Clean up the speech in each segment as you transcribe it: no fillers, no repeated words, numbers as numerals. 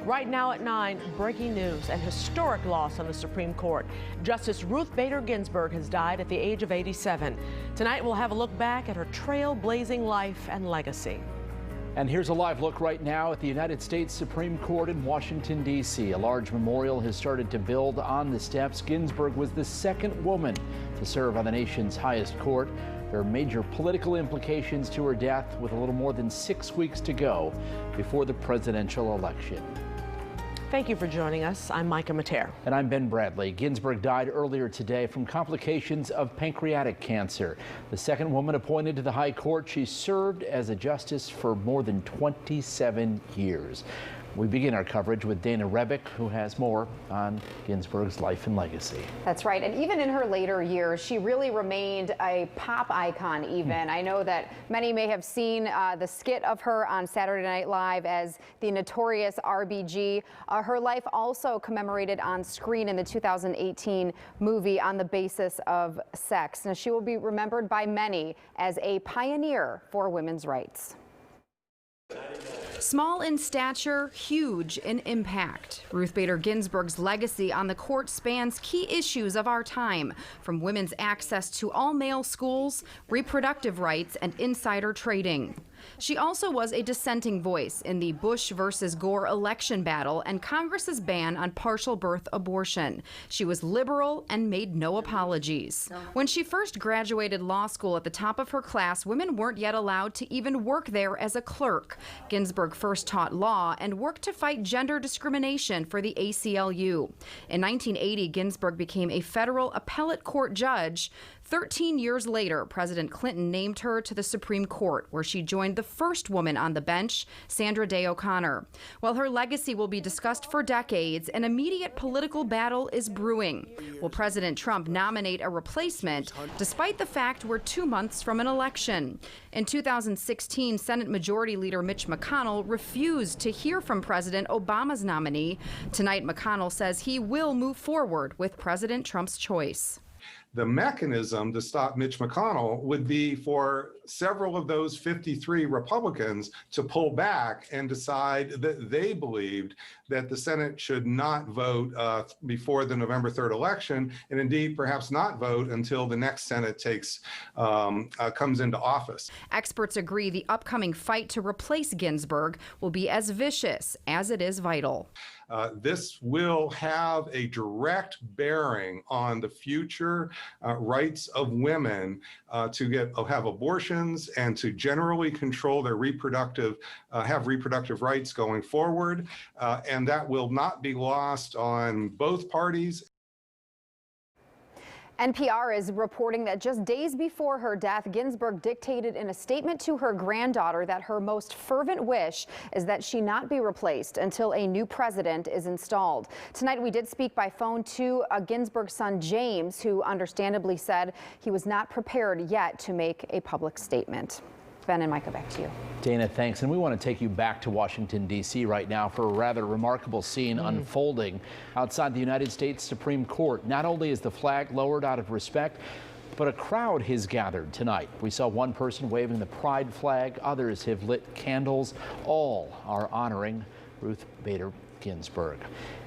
Right now at 9, breaking news, an historic loss on the Supreme Court. Justice Ruth Bader Ginsburg has died at the age of 87. Tonight we'll have a look back at her trailblazing life and legacy. And here's a live look right now at the United States Supreme Court in Washington, D.C. A large memorial has started to build on the steps. Ginsburg was the second woman to serve on the nation's highest court. There are major political implications to her death, with a little more than 6 weeks to go before the presidential election. Thank you for joining us. I'm Micah Mater. And I'm Ben Bradley. Ginsburg died earlier today from complications of pancreatic cancer. The second woman appointed to the High Court, she served as a justice for more than 27 years. We begin our coverage with Dana Rebick, who has more on Ginsburg's life and legacy. That's right. And even in her later years, she really remained a pop icon even. I know that many may have seen the skit of her on Saturday Night Live as the notorious RBG. Her life also commemorated on screen in the 2018 movie On the Basis of Sex. Now, she will be remembered by many as a pioneer for women's rights. Small in stature, huge in impact. Ruth Bader Ginsburg's legacy on the court spans key issues of our time, from women's access to all-male schools, reproductive rights, and insider trading. She also was a dissenting voice in the Bush versus Gore election battle and Congress's ban on partial birth abortion. She was liberal and made no apologies. When she first graduated law school at the top of her class, women weren't yet allowed to even work there as a clerk. Ginsburg first taught law and worked to fight gender discrimination for the ACLU. In 1980, Ginsburg became a federal appellate court judge. 13 years later, President Clinton named her to the Supreme Court, where she joined the first woman on the bench, Sandra Day O'Connor. While her legacy will be discussed for decades, an immediate political battle is brewing. Will President Trump nominate a replacement, despite the fact we're 2 months from an election? In 2016, Senate Majority Leader Mitch McConnell refused to hear from President Obama's nominee. Tonight, McConnell says he will move forward with President Trump's choice. The mechanism to stop Mitch McConnell would be for several of those 53 Republicans to pull back and decide that they believed that the Senate should not vote before the November 3rd election, and indeed perhaps not vote until the next Senate comes into office. Experts agree the upcoming fight to replace Ginsburg will be as vicious as it is vital. This will have a direct bearing on the future rights of women to have abortions and to generally control their have reproductive rights going forward. And that will not be lost on both parties. NPR is reporting that just days before her death, Ginsburg dictated in a statement to her granddaughter that her most fervent wish is that she not be replaced until a new president is installed. Tonight, we did speak by phone to Ginsburg's son, James, who understandably said he was not prepared yet to make a public statement. Ben and Micah, back to you. Dana, thanks. And we want to take you back to Washington, D.C. right now for a rather remarkable scene unfolding outside the United States Supreme Court. Not only is the flag lowered out of respect, but a crowd has gathered tonight. We saw one person waving the pride flag. Others have lit candles. All are honoring Ruth Bader Ginsburg.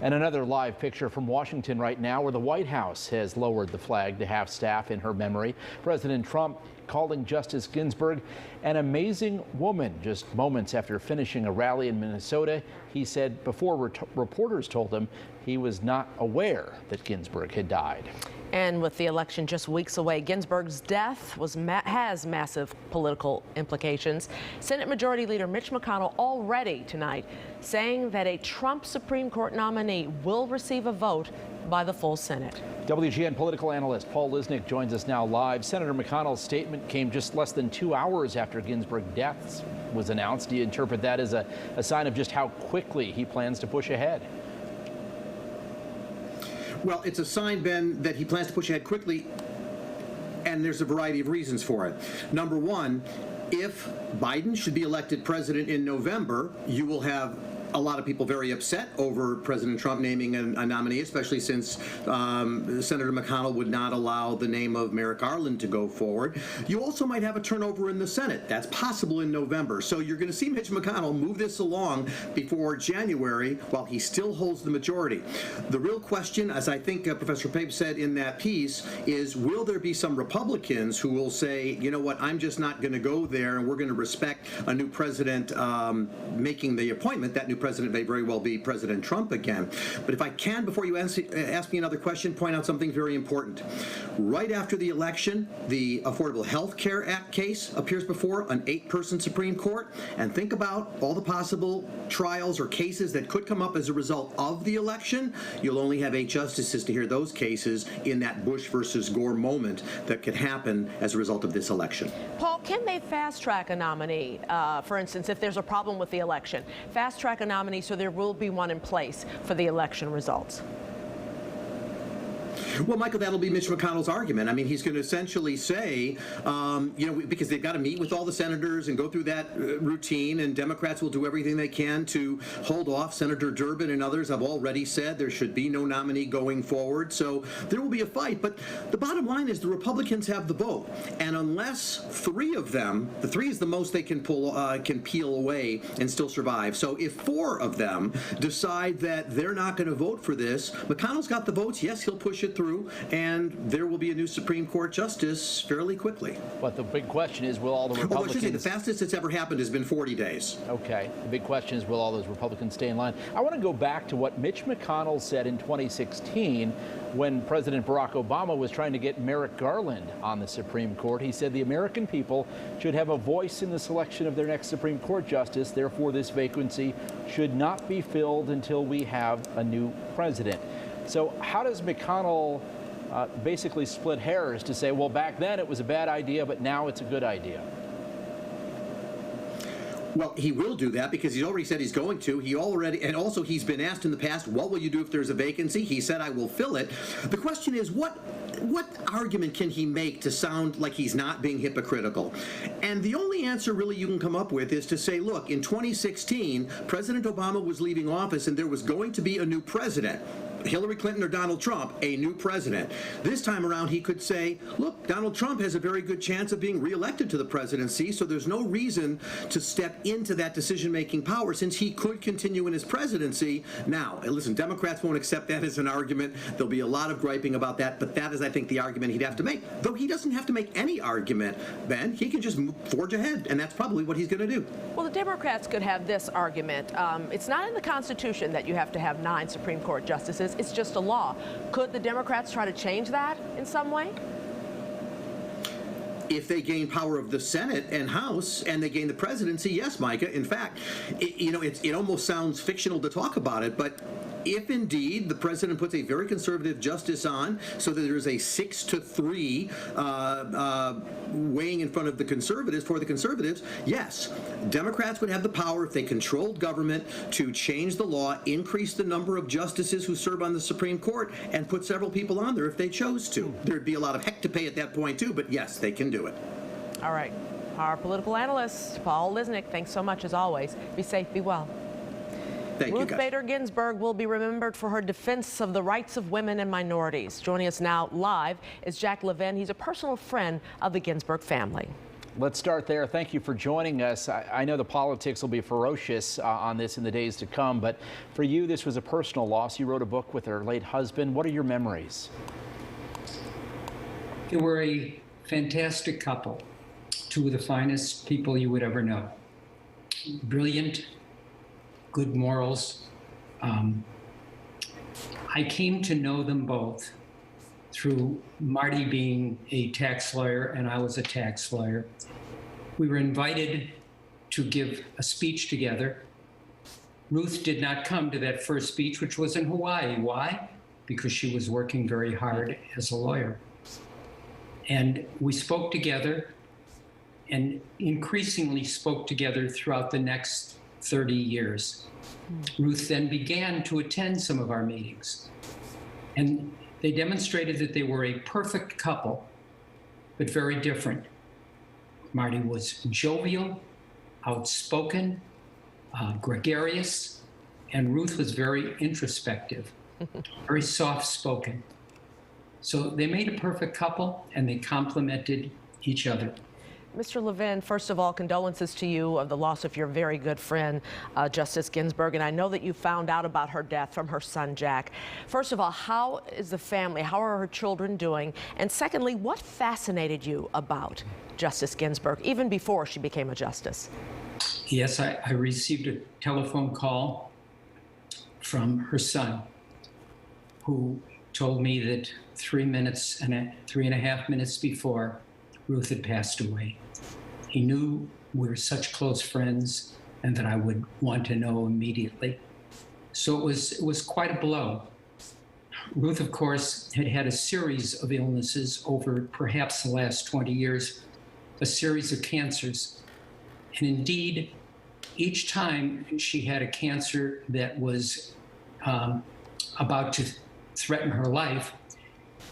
And another live picture from Washington right now, where the White House has lowered the flag to half-staff in her memory. President Trump calling Justice Ginsburg an amazing woman. Just moments after finishing a rally in Minnesota, he said before reporters told him he was not aware that Ginsburg had died. And with the election just weeks away, Ginsburg's death has massive political implications. Senate Majority Leader Mitch McConnell already tonight saying that a Trump Supreme Court nominee will receive a vote by the full Senate. WGN political analyst Paul Lisnick joins us now live. Senator McConnell's statement came just less than 2 hours after Ginsburg's death was announced. Do you interpret that as a sign of just how quickly he plans to push ahead? Well, it's a sign, Ben, that he plans to push ahead quickly, and there's a variety of reasons for it. Number one, if Biden should be elected president in November, you will have a lot of people very upset over President Trump naming a nominee, especially since Senator McConnell would not allow the name of Merrick Garland to go forward. You also might have a turnover in the Senate. That's possible in November. So you're going to see Mitch McConnell move this along before January while he still holds the majority. The real question, as I think Professor Pape said in that piece, is will there be some Republicans who will say, you know what, I'm just not going to go there, and we're going to respect a new president making the appointment. That new president may very well be President Trump again. But if I can, before you ask me another question, point out something very important. Right after the election, the Affordable Health Care Act case appears before an 8-person Supreme Court. And think about all the possible trials or cases that could come up as a result of the election. You'll only have 8 justices to hear those cases in that Bush versus Gore moment that could happen as a result of this election. Paul, can they fast-track a nominee? For instance, if there's a problem with the election, fast-track a nominee so there will be one in place for the election results? Well, Michael, that'll be Mitch McConnell's argument. I mean, he's going to essentially say, because they've got to meet with all the senators and go through that routine, and Democrats will do everything they can to hold off. Senator Durbin and others have already said there should be no nominee going forward. So there will be a fight. But the bottom line is the Republicans have the vote. And unless 3 of them, the 3 is the most they can peel away and still survive. So if 4 of them decide that they're not going to vote for this, McConnell's got the votes. Yes, he'll push it through, and there will be a new Supreme Court justice fairly quickly. But the big question is, will all the Republicans... Well, I should say the fastest it's ever happened has been 40 days. Okay. The big question is, will all those Republicans stay in line? I want to go back to what Mitch McConnell said in 2016 when President Barack Obama was trying to get Merrick Garland on the Supreme Court. He said the American people should have a voice in the selection of their next Supreme Court justice. Therefore, this vacancy should not be filled until we have a new president. So how does McConnell basically split hairs to say, well, back then it was a bad idea, but now it's a good idea? Well, he will do that because he's already said he's going to. And also he's been asked in the past, what will you do if there's a vacancy? He said, I will fill it. The question is, what argument can he make to sound like he's not being hypocritical? And the only answer really you can come up with is to say, look, in 2016, President Obama was leaving office and there was going to be a new president. Hillary Clinton or Donald Trump, a new president. This time around, he could say, look, Donald Trump has a very good chance of being reelected to the presidency, so there's no reason to step into that decision-making power since he could continue in his presidency. Now, listen, Democrats won't accept that as an argument. There'll be a lot of griping about that, but that is, I think, the argument he'd have to make. Though he doesn't have to make any argument, Ben. He can just forge ahead, and that's probably what he's going to do. Well, the Democrats could have this argument. It's not in the Constitution that you have to have 9 Supreme Court justices. It's just a law. Could the Democrats try to change that in some way? If they gain power of the Senate and House and they gain the presidency, yes, Micah. In fact, it almost sounds fictional to talk about it, but if indeed the president puts a very conservative justice on so that there's a 6-3 weighing in front of the conservatives, for the conservatives, yes, Democrats would have the power if they controlled government to change the law, increase the number of justices who serve on the Supreme Court, and put several people on there if they chose to. There'd be a lot of heck to pay at that point too, but yes, they can do it. All right. Our political analyst, Paul Lisnek, thanks so much as always. Be safe, be well. Thank you, Ruth guys. Bader Ginsburg will be remembered for her defense of the rights of women and minorities. Joining us now live is Jack Levin. He's a personal friend of the Ginsburg family. Let's start there. Thank you for joining us. I know the politics will be ferocious on this in the days to come, but for you, this was a personal loss. You wrote a book with her late husband. What are your memories? They were a fantastic couple, 2 of the finest people you would ever know. Brilliant, good morals. I came to know them both through Marty being a tax lawyer and I was a tax lawyer. We were invited to give a speech together. Ruth did not come to that first speech, which was in Hawaii. Why? Because she was working very hard as a lawyer. And we spoke together and increasingly spoke together throughout the next 30 years. Ruth then began to attend some of our meetings. And they demonstrated that they were a perfect couple, but very different. Marty was jovial, outspoken, gregarious, and Ruth was very introspective, very soft-spoken. So they made a perfect couple, and they complemented each other. Mr. Levin, first of all, condolences to you of the loss of your very good friend, Justice Ginsburg. And I know that you found out about her death from her son, Jack. First of all, how is the family? How are her children doing? And secondly, what fascinated you about Justice Ginsburg, even before she became a justice? Yes, I received a telephone call from her son, who told me that 3.5 minutes before, Ruth had passed away. He knew we were such close friends and that I would want to know immediately. So it was quite a blow. Ruth, of course, had had a series of illnesses over perhaps the last 20 years, a series of cancers. And indeed, each time she had a cancer that was about to threaten her life,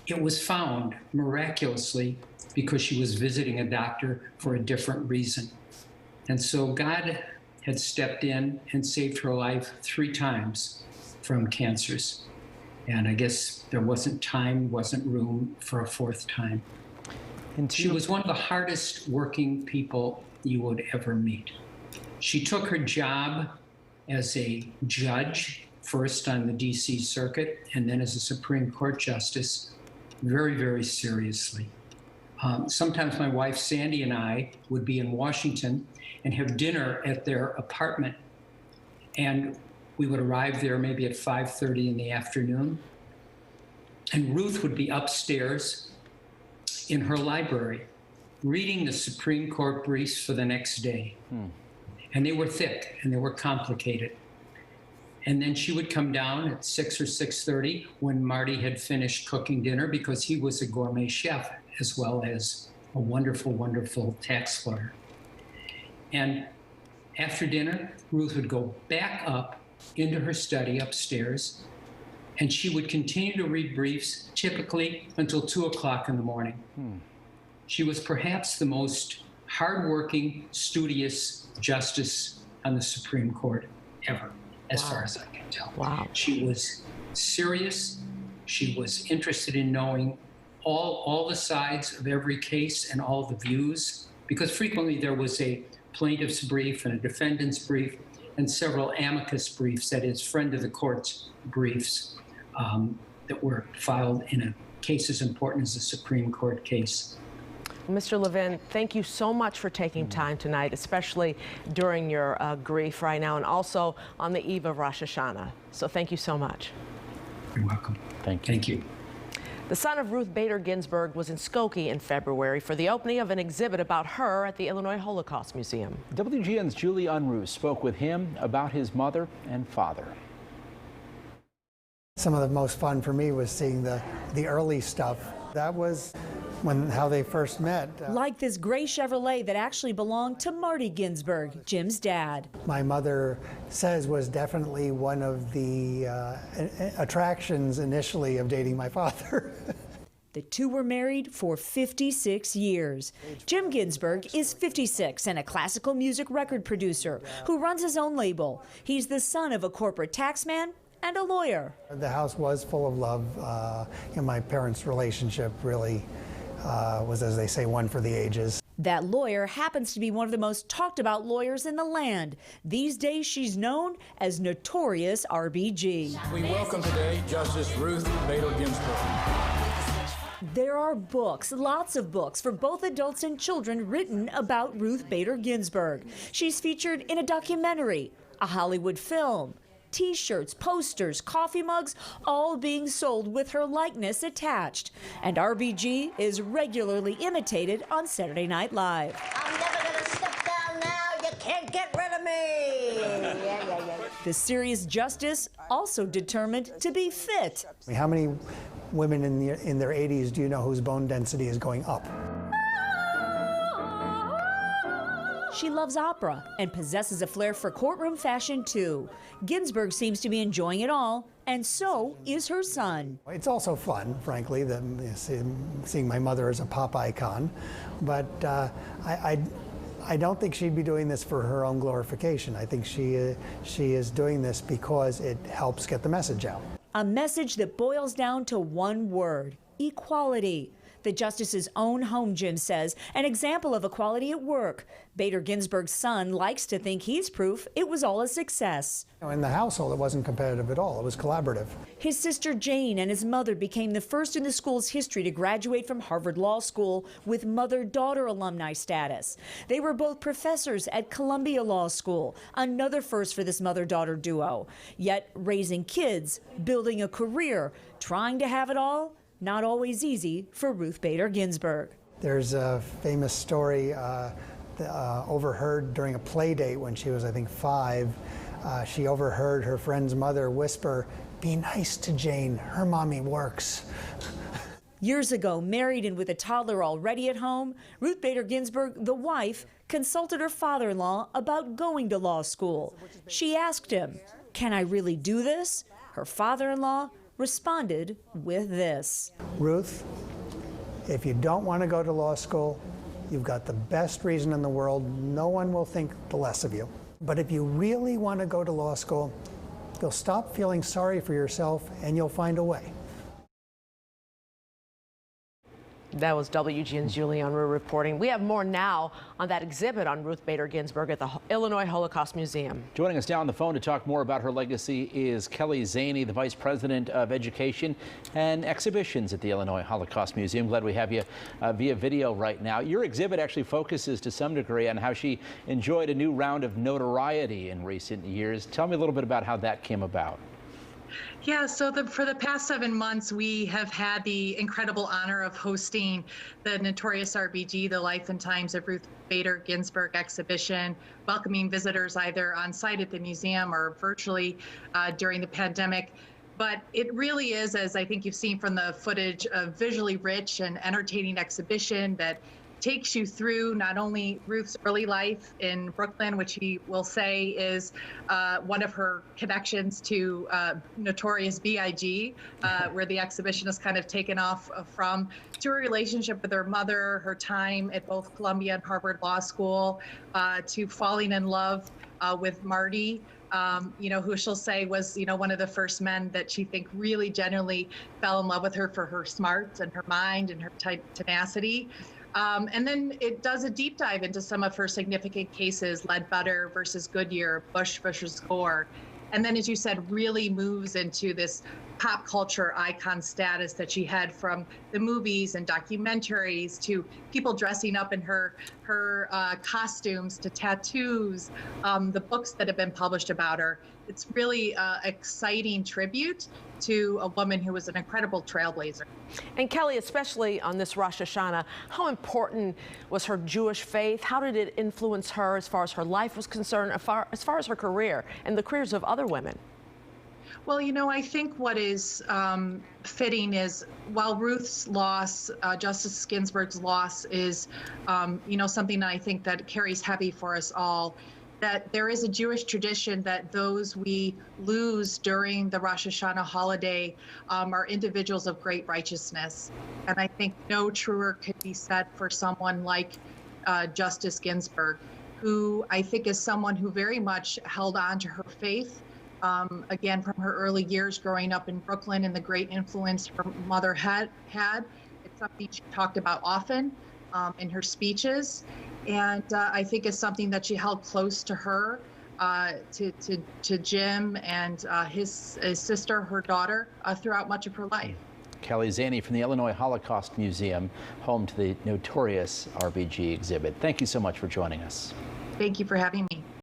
it was found miraculously because she was visiting a doctor for a different reason. And so God had stepped in and saved her life 3 times from cancers. And I guess there wasn't room for a 4th time. She was one of the hardest working people you would ever meet. She took her job as a judge, first on the DC Circuit, and then as a Supreme Court Justice, very, very seriously. Sometimes my wife, Sandy, and I would be in Washington and have dinner at their apartment. And we would arrive there maybe at 5:30 in the afternoon. And Ruth would be upstairs in her library reading the Supreme Court briefs for the next day. And they were thick and they were complicated. And then she would come down at 6 or 6:30 when Marty had finished cooking dinner, because he was a gourmet chef as well as a wonderful, wonderful tax lawyer. And after dinner, Ruth would go back up into her study upstairs, and she would continue to read briefs, typically until 2 o'clock in the morning. She was perhaps the most hardworking, studious justice on the Supreme Court ever, as far as I can tell. Wow. She was serious. She was interested in knowing all the sides of every case and all the views, because frequently there was a plaintiff's brief and a defendant's brief and several amicus briefs, that is, friend of the court's briefs, that were filed in a case as important as the Supreme Court case. Mr. Levin, thank you so much for taking time tonight, especially during your grief right now and also on the eve of Rosh Hashanah. So thank you so much. You're welcome. Thank you. The son of Ruth Bader Ginsburg was in Skokie in February for the opening of an exhibit about her at the Illinois Holocaust Museum. WGN's Julie Unruh spoke with him about his mother and father. Some of the most fun for me was seeing the early stuff. That was how they first met. Like this gray Chevrolet that actually belonged to Marty Ginsburg, Jim's dad. My mother says was definitely one of the attractions initially of dating my father. The two were married for 56 years. Jim Ginsburg is 56 and a classical music record producer who runs his own label. He's the son of a corporate taxman and a lawyer. The house was full of love. My parents' relationship really was, as they say, one for the ages. That lawyer happens to be one of the most talked about lawyers in the land. These days, she's known as Notorious RBG. We welcome today Justice Ruth Bader Ginsburg. There are books, lots of books for both adults and children written about Ruth Bader Ginsburg. She's featured in a documentary, a Hollywood film, T-shirts, posters, coffee mugs, all being sold with her likeness attached. And RBG is regularly imitated on Saturday Night Live. I'm never gonna step down now. You can't get rid of me. Yeah. The serious justice also determined to be fit. How many women in their 80s do you know whose bone density is going up? She loves opera and possesses a flair for courtroom fashion too. Ginsburg seems to be enjoying it all, and so is her son. It's also fun, frankly, seeing my mother as a pop icon, but I don't think she'd be doing this for her own glorification. I think she is doing this because it helps get the message out. A message that boils down to one word: equality. The justice's own home gym says an example of equality at work. Bader Ginsburg's son likes to think he's proof it was all a success. In the household, it wasn't competitive at all. It was collaborative. His sister Jane and his mother became the first in the school's history to graduate from Harvard Law School with mother-daughter alumni status. They were both professors at Columbia Law School, another first for this mother-daughter duo. Yet raising kids, building a career, trying to have it all, not always easy for Ruth Bader Ginsburg. There's a famous story overheard during a play date when she was, I think, 5. She overheard her friend's mother whisper, "Be nice to Jane, her mommy works." Years ago, married and with a toddler already at home, Ruth Bader Ginsburg, the wife, consulted her father-in-law about going to law school. She asked him, "Can I really do this?" Her father-in-law responded with this: "Ruth, if you don't want to go to law school, you've got the best reason in the world. No one will think the less of you. But if you really want to go to law school, you'll stop feeling sorry for yourself and you'll find a way." That was WGN's Julie Unruh reporting. We have more now on that exhibit on Ruth Bader Ginsburg at the Illinois Holocaust Museum. Joining us now on the phone to talk more about her legacy is Kelly Zaney, the Vice President of Education and Exhibitions at the Illinois Holocaust Museum. Glad we have you via video right now. Your exhibit actually focuses to some degree on how she enjoyed a new round of notoriety in recent years. Tell me a little bit about how that came about. Yeah, so for the past 7 months, we have had the incredible honor of hosting the Notorious RBG, the Life and Times of Ruth Bader Ginsburg exhibition, welcoming visitors either on site at the museum or virtually during the pandemic. But it really is, as I think you've seen from the footage, a visually rich and entertaining exhibition that takes you through not only Ruth's early life in Brooklyn, which he will say is one of her connections to Notorious B.I.G., where the exhibition is kind of taken off from, to her relationship with her mother, her time at both Columbia and Harvard Law School, to falling in love with Marty, who she'll say was, one of the first men that she think really genuinely fell in love with her for her smarts and her mind and her tenacity. And then it does a deep dive into some of her significant cases, Ledbetter versus Goodyear, Bush versus Gore. And then, as you said, really moves into this pop culture icon status that she had from the movies and documentaries to people dressing up in her costumes to tattoos, the books that have been published about her. It's really an exciting tribute to a woman who was an incredible trailblazer. And Kelly, especially on this Rosh Hashanah, how important was her Jewish faith? How did it influence her as far as her life was concerned, as far as her career and the careers of other women? Well, I think what is fitting is while Ruth's loss, Justice Ginsburg's loss is, something I think that carries heavy for us all, that there is a Jewish tradition that those we lose during the Rosh Hashanah holiday are individuals of great righteousness. And I think no truer could be said for someone like Justice Ginsburg, who I think is someone who very much held on to her faith, again, from her early years growing up in Brooklyn and the great influence her mother had. It's something she talked about often in her speeches. And I think it's something that she held close to her, to Jim and his sister, her daughter, throughout much of her life. Kelly Zaney from the Illinois Holocaust Museum, home to the Notorious RBG exhibit. Thank you so much for joining us. Thank you for having me.